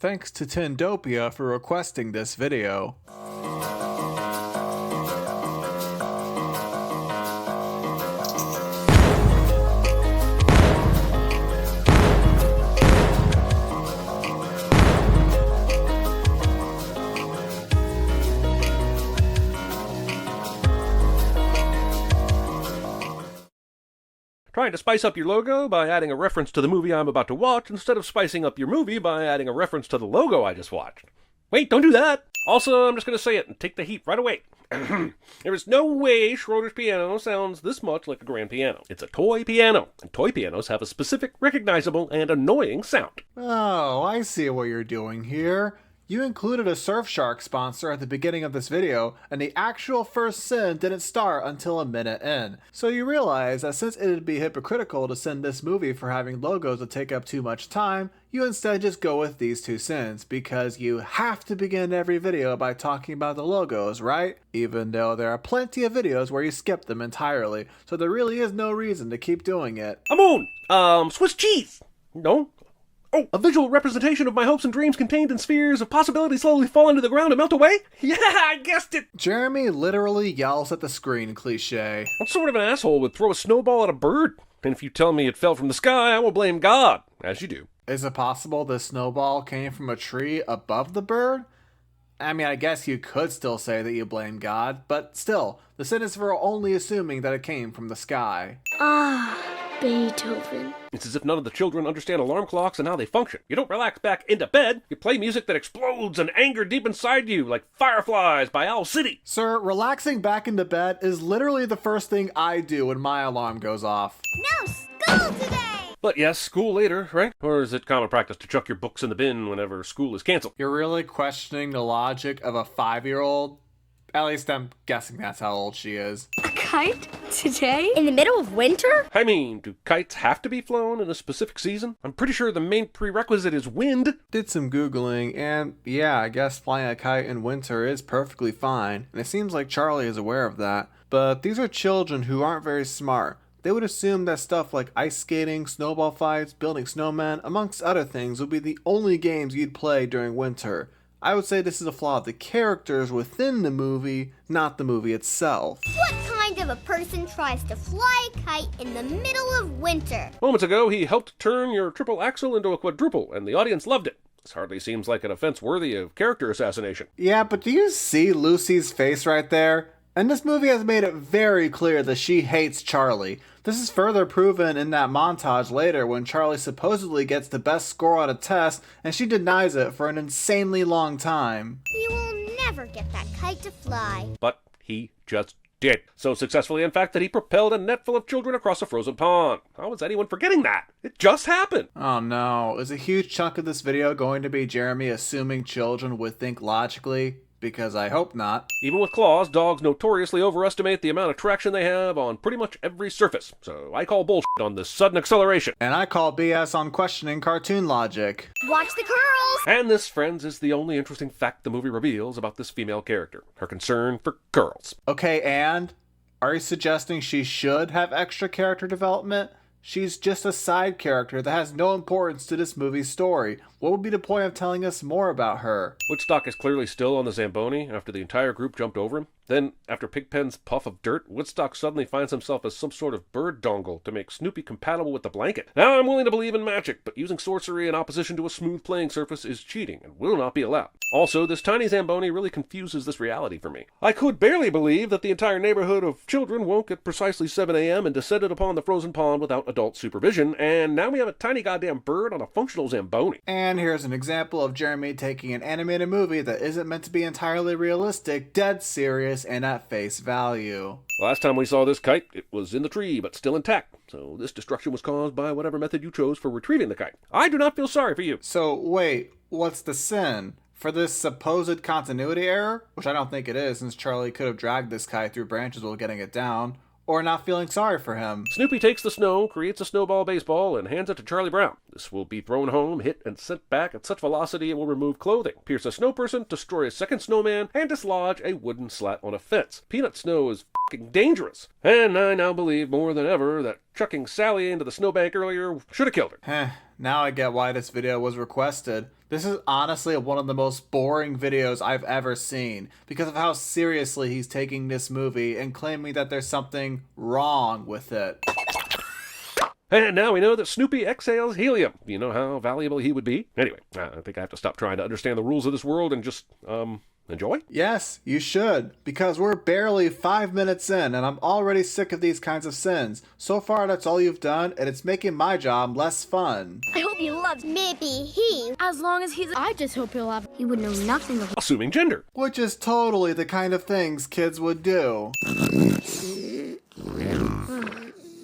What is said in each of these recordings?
thanks to Tindopia for requesting this video. Trying to spice up your logo by adding a reference to the movie I'm about to watch instead of spicing up your movie by adding a reference to the logo I just watched. Wait, don't do that! Also, I'm just going to say it and take the heat right away. There is no way Schroeder's piano sounds this much like a grand piano. It's a toy piano, and toy pianos have a specific, recognizable, and annoying sound. Oh, I see what you're doing here. You included a Surfshark sponsor at the beginning of this video, and the actual first sin didn't start until a minute in. So you realize that since it'd be hypocritical to sin this movie for having logos that take up too much time, you instead just go with these two sins, because you have to begin every video by talking about the logos, right? Even though there are plenty of videos where you skip them entirely, so there really is no reason to keep doing it. Swiss cheese! No? Oh, a visual representation of my hopes and dreams contained in spheres of possibility slowly fall into the ground and melt away? Yeah, I guessed it! Jeremy literally yells at the screen cliche. What sort of an asshole would throw a snowball at a bird? And if you tell me it fell from the sky, I will blame God, as you do. Is it possible the snowball came from a tree above the bird? I mean, I guess you could still say that you blame God, but still, the sin is for only assuming that it came from the sky. Beethoven. It's as if none of the children understand alarm clocks and how they function. You don't relax back into bed. You play music that explodes and anger deep inside you, like Fireflies by Owl City. Sir, relaxing back into bed is literally the first thing I do when my alarm goes off. No school today! But yes, school later, right? Or is it common practice to chuck your books in the bin whenever school is canceled? You're really questioning the logic of a 5-year-old? At least I'm guessing that's how old she is. A kite? Today? In the middle of winter? I mean, do kites have to be flown in a specific season? I'm pretty sure the main prerequisite is wind. Did some Googling, and yeah, I guess flying a kite in winter is perfectly fine, and it seems like Charlie is aware of that. But these are children who aren't very smart. They would assume that stuff like ice skating, snowball fights, building snowmen, amongst other things, would be the only games you'd play during winter. I would say this is a flaw of the characters within the movie, not the movie itself. What kind of a person tries to fly a kite in the middle of winter? Moments ago, he helped turn your triple axel into a quadruple, and the audience loved it. This hardly seems like an offense worthy of character assassination. Yeah, but do you see Lucy's face right there? And this movie has made it very clear that she hates Charlie. This is further proven in that montage later when Charlie supposedly gets the best score on a test and she denies it for an insanely long time. You will never get that kite to fly. But he just did. So successfully, in fact, that he propelled a net full of children across a frozen pond. How is anyone forgetting that? It just happened. Oh no, is a huge chunk of this video going to be Jeremy assuming children would think logically? Because I hope not. Even with claws, dogs notoriously overestimate the amount of traction they have on pretty much every surface. So I call bullshit on this sudden acceleration. And I call BS on questioning cartoon logic. Watch the curls! And this, friends, is the only interesting fact the movie reveals about this female character. Her concern for girls. Okay, and? Are you suggesting she should have extra character development? She's just a side character that has no importance to this movie's story. What would be the point of telling us more about her? Woodstock is clearly still on the Zamboni after the entire group jumped over him. Then, after Pigpen's puff of dirt, Woodstock suddenly finds himself as some sort of bird dongle to make Snoopy compatible with the blanket. Now, I'm willing to believe in magic, but using sorcery in opposition to a smooth playing surface is cheating and will not be allowed. Also, this tiny Zamboni really confuses this reality for me. I could barely believe that the entire neighborhood of children woke at precisely 7 a.m. and descended upon the frozen pond without adult supervision, and now we have a tiny goddamn bird on a functional Zamboni. And here's an example of Jeremy taking an animated movie that isn't meant to be entirely realistic, dead serious, and at face value. Last time we saw this kite, it was in the tree, but still intact. So this destruction was caused by whatever method you chose for retrieving the kite. I do not feel sorry for you. So wait, what's the sin? For this supposed continuity error? Which I don't think it is, since Charlie could have dragged this kite through branches while getting it down. Or not feeling sorry for him. Snoopy takes the snow, creates a snowball baseball, and hands it to Charlie Brown. This will be thrown home, hit, and sent back at such velocity it will remove clothing, pierce a snow person, destroy a second snowman, and dislodge a wooden slat on a fence. Peanut snow is f***ing dangerous. And I now believe more than ever that chucking Sally into the snowbank earlier should have killed her. Now I get why this video was requested. This is honestly one of the most boring videos I've ever seen because of how seriously he's taking this movie and claiming that there's something wrong with it. And now we know that Snoopy exhales helium. You know how valuable he would be? Anyway, I think I have to stop trying to understand the rules of this world and just, enjoy? Yes, you should, because we're barely 5 minutes in and I'm already sick of these kinds of sins. So far that's all you've done and it's making my job less fun. I hope he loves maybe he. As long as he's... I just hope he'll have... He would know nothing of... Assuming gender. Which is totally the kind of things kids would do.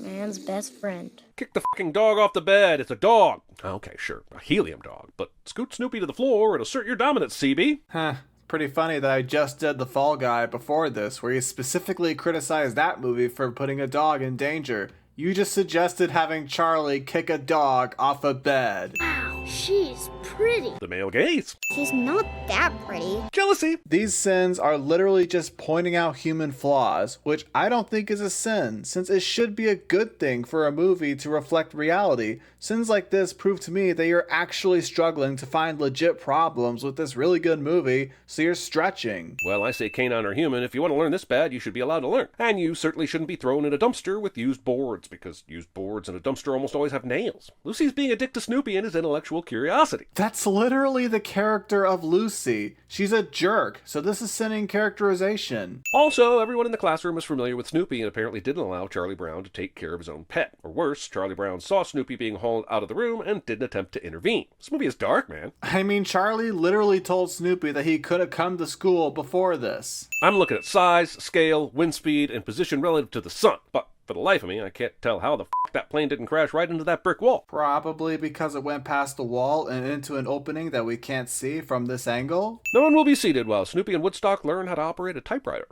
Man's best friend. Kick the fucking dog off the bed. It's a dog. Okay, sure, a helium dog. But scoot Snoopy to the floor and assert your dominance, CB. Huh. Pretty funny that I just did The Fall Guy before this, where you specifically criticized that movie for putting a dog in danger. You just suggested having Charlie kick a dog off a bed. Wow, she's pretty. The male gaze. She's not that pretty. Jealousy. These sins are literally just pointing out human flaws, which I don't think is a sin, since it should be a good thing for a movie to reflect reality. Sins like this prove to me that you're actually struggling to find legit problems with this really good movie, so you're stretching. Well, I say canine or human. If you want to learn this bad, you should be allowed to learn. And you certainly shouldn't be thrown in a dumpster with used boards, because used boards in a dumpster almost always have nails. Lucy's being a dick to Snoopy and his intellectual curiosity. That's literally the character of Lucy. She's a jerk, so this is sinning characterization. Also, everyone in the classroom is familiar with Snoopy and apparently didn't allow Charlie Brown to take care of his own pet. Or worse, Charlie Brown saw Snoopy being hauled out of the room and didn't attempt to intervene. This movie is dark, man. I mean, Charlie literally told Snoopy that he could have come to school before this. I'm looking at size, scale, wind speed, and position relative to the sun, but for the life of me, I can't tell how the f*** that plane didn't crash right into that brick wall. Probably because it went past the wall and into an opening that we can't see from this angle. No one will be seated while Snoopy and Woodstock learn how to operate a typewriter.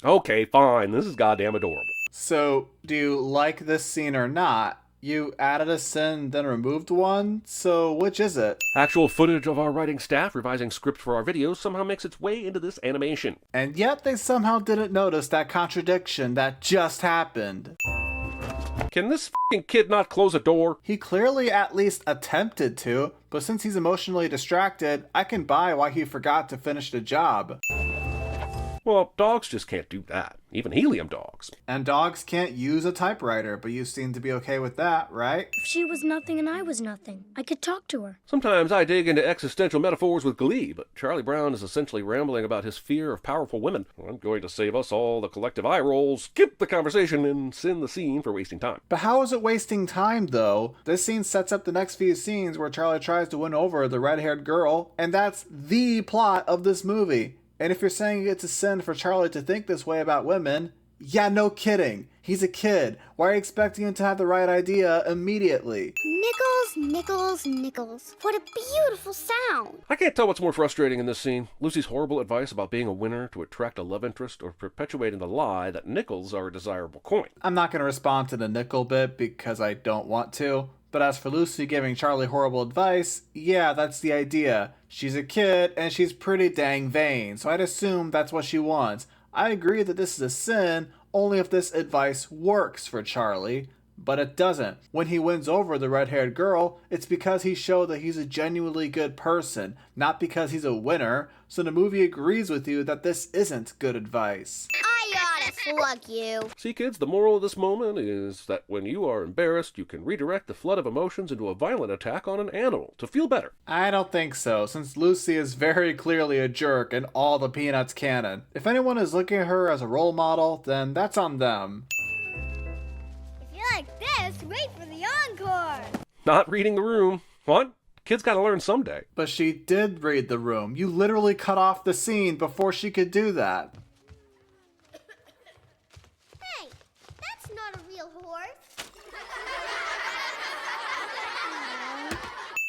Okay, fine, this is goddamn adorable. So, do you like this scene or not? You added a sin, then removed one, so which is it? Actual footage of our writing staff revising script for our videos somehow makes its way into this animation. And yet they somehow didn't notice that contradiction that just happened. Can this f***ing kid not close a door? He clearly at least attempted to, but since he's emotionally distracted, I can buy why he forgot to finish the job. Well, dogs just can't do that. Even helium dogs. And dogs can't use a typewriter, but you seem to be okay with that, right? If she was nothing and I was nothing, I could talk to her. Sometimes I dig into existential metaphors with glee, but Charlie Brown is essentially rambling about his fear of powerful women. I'm going to save us all the collective eye rolls, skip the conversation, and send the scene for wasting time. But how is it wasting time, though? This scene sets up the next few scenes where Charlie tries to win over the red-haired girl, and that's the plot of this movie. And if you're saying it's a sin for Charlie to think this way about women, yeah, no kidding. He's a kid. Why are you expecting him to have the right idea immediately? Nickels, nickels, nickels. What a beautiful sound. I can't tell what's more frustrating in this scene. Lucy's horrible advice about being a winner to attract a love interest or perpetuating the lie that nickels are a desirable coin. I'm not going to respond to the nickel bit because I don't want to. But as for Lucy giving Charlie horrible advice, yeah, that's the idea. She's a kid, and she's pretty dang vain, so I'd assume that's what she wants. I agree that this is a sin, only if this advice works for Charlie. But it doesn't. When he wins over the red-haired girl, it's because he showed that he's a genuinely good person, not because he's a winner. So the movie agrees with you that this isn't good advice. I oughta slug you. See, kids, the moral of this moment is that when you are embarrassed, you can redirect the flood of emotions into a violent attack on an animal to feel better. I don't think so, since Lucy is very clearly a jerk in all the Peanuts canon. If anyone is looking at her as a role model, then that's on them. If you like this, wait for the encore. Not reading the room. What? Kids gotta learn someday. But she did read the room. You literally cut off the scene before she could do that. Hey, that's not a real horse.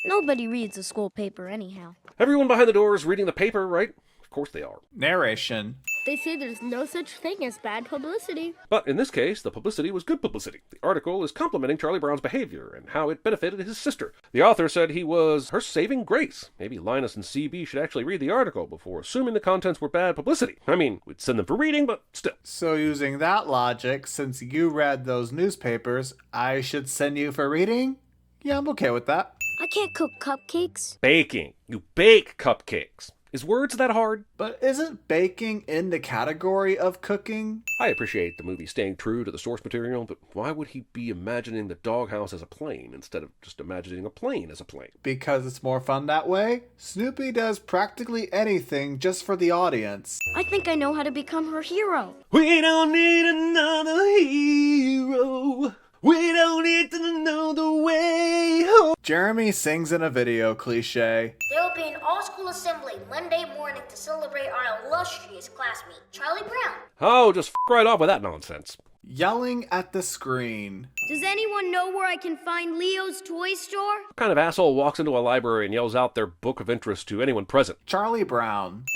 Nobody reads the school paper anyhow. Everyone behind the door is reading the paper, right? Of course they are. Narration. They say there's no such thing as bad publicity. But in this case, the publicity was good publicity. The article is complimenting Charlie Brown's behavior and how it benefited his sister. The author said he was her saving grace. Maybe Linus and CB should actually read the article before assuming the contents were bad publicity. I mean, we'd send them for reading, but still. So using that logic, since you read those newspapers, I should send you for reading? Yeah, I'm okay with that. I can't cook cupcakes. Baking. You bake cupcakes. Is words that hard? But isn't baking in the category of cooking? I appreciate the movie staying true to the source material, but why would he be imagining the doghouse as a plane instead of just imagining a plane as a plane? Because it's more fun that way? Snoopy does practically anything just for the audience. I think I know how to become her hero. We don't need another hero. We don't need to know the way home. Jeremy sings in a video cliche. There will be an all-school assembly Monday morning to celebrate our illustrious classmate, Charlie Brown. Oh, just right off with that nonsense. Yelling at the screen. Does anyone know where I can find Leo's toy store? What kind of asshole walks into a library and yells out their book of interest to anyone present? Charlie Brown.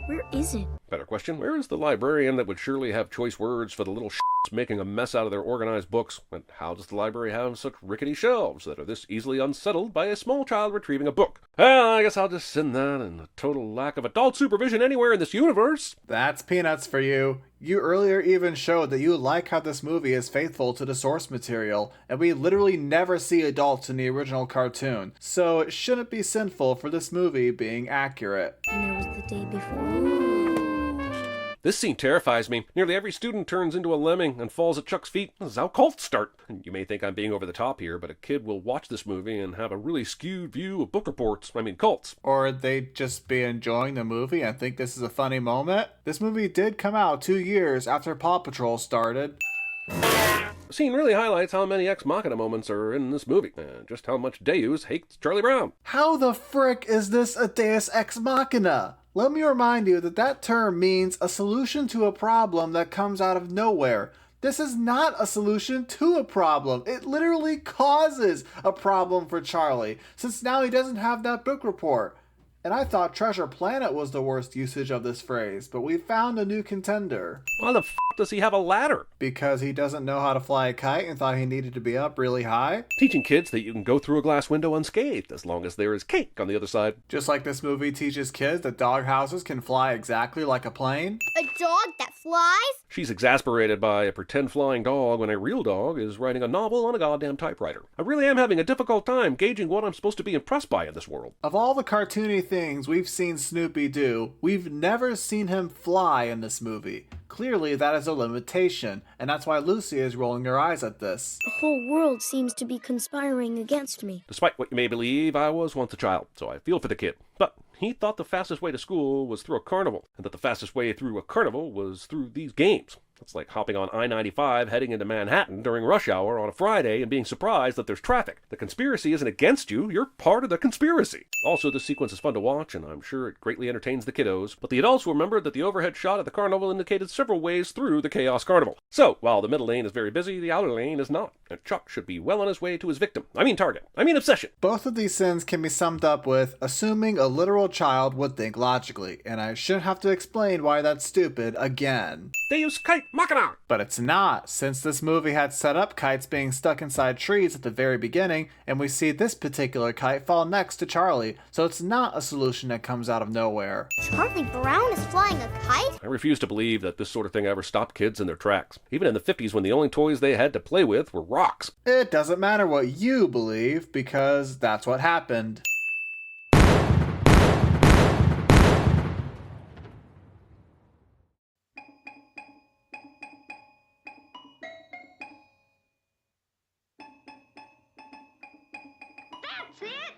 Where is it? Better question, where is the librarian that would surely have choice words for the little making a mess out of their organized books? And how does the library have such rickety shelves that are this easily unsettled by a small child retrieving a book? Well, I guess I'll just send that and a total lack of adult supervision anywhere in this universe. That's peanuts for you. You earlier even showed that you like how this movie is faithful to the source material, and we literally never see adults in the original cartoon, so it shouldn't be sinful for this movie being accurate. And there was the day before. This scene terrifies me. Nearly every student turns into a lemming and falls at Chuck's feet. This is how cults start. And you may think I'm being over the top here, but a kid will watch this movie and have a really skewed view of book reports. Cults. Or they'd just be enjoying the movie and think this is a funny moment. This movie did come out 2 years after Paw Patrol started. The scene really highlights how many Ex Machina moments are in this movie, and just how much Deus hates Charlie Brown. How the frick is this a Deus Ex Machina? Let me remind you that term means a solution to a problem that comes out of nowhere. This is not a solution to a problem. It literally causes a problem for Charlie, since now he doesn't have that book report. And I thought Treasure Planet was the worst usage of this phrase, but we found a new contender. Why the f*** does he have a ladder? Because he doesn't know how to fly a kite and thought he needed to be up really high? Teaching kids that you can go through a glass window unscathed as long as there is cake on the other side. Just like this movie teaches kids that dog houses can fly exactly like a plane? A dog that flies? She's exasperated by a pretend flying dog when a real dog is writing a novel on a goddamn typewriter. I really am having a difficult time gauging what I'm supposed to be impressed by in this world. Of all the cartoony things we've seen Snoopy do, we've never seen him fly in this movie. Clearly that is a limitation, and that's why Lucy is rolling her eyes at this. The whole world seems to be conspiring against me. Despite what you may believe, I was once a child, so I feel for the kid. But he thought the fastest way to school was through a carnival, and that the fastest way through a carnival was through these games. It's like hopping on I-95 heading into Manhattan during rush hour on a Friday and being surprised that there's traffic. The conspiracy isn't against you, you're part of the conspiracy. Also, this sequence is fun to watch, and I'm sure it greatly entertains the kiddos, but the adults will remember that the overhead shot at the carnival indicated several ways through the Chaos Carnival. So, while the middle lane is very busy, the outer lane is not, and Chuck should be well on his way to his victim. Target. Obsession. Both of these sins can be summed up with assuming a literal child would think logically, and I shouldn't have to explain why that's stupid again. Deus Kite Machina! But it's not, since this movie had set up kites being stuck inside trees at the very beginning, and we see this particular kite fall next to Charlie, so it's not a solution that comes out of nowhere. Charlie Brown is flying a kite? I refuse to believe that this sort of thing ever stopped kids in their tracks. Even in the 50s when the only toys they had to play with were rocks. It doesn't matter what you believe, because that's what happened. That's it!